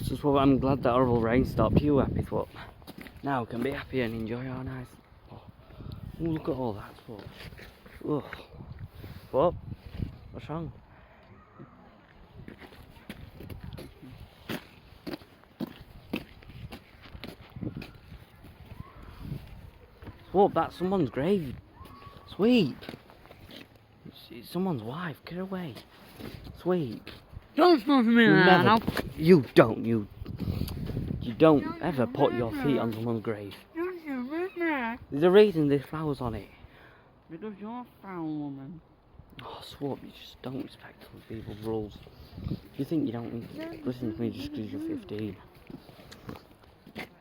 Just what I'm glad that horrible rain stopped. You happy, Swap? Now we can be happy and enjoy our nice. Oh, look at all that, Swap. Ugh. Swap? What's wrong? Swap, that's someone's grave. Sweep. It's someone's wife. Get away. Sweep. Don't smell for me like that. You don't. You don't ever put your feet on someone's grave. There's a reason there's flowers on it. Because you're a foul woman. Oh, Swap, you just don't respect other people's rules. You think you don't need to listen to me just because you're 15.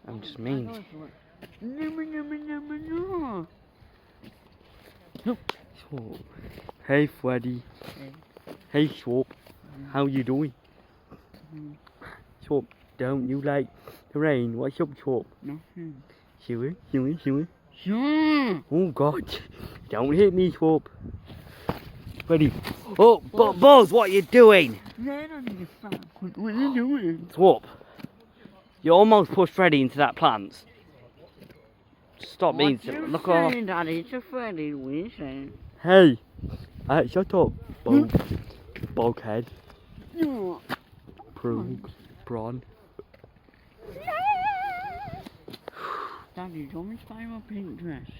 I'm just mean. Swap. Hey, Freddy. Hey, Swap. How you doing? Swap, don't you like the rain? What's up, Swap? Nothing. Sure. Sure. Oh, God. Don't hit me, Swap. Freddy. Oh, Buzz, what are you doing? What are you doing? Swap. You almost pushed Freddy into that plant. Stop being silly. Look off. Daddy, it's a Freddy, we say. Hey. Shut up. Bulkhead. No. Prawn. Daddy, do you want me to buy my pink dress?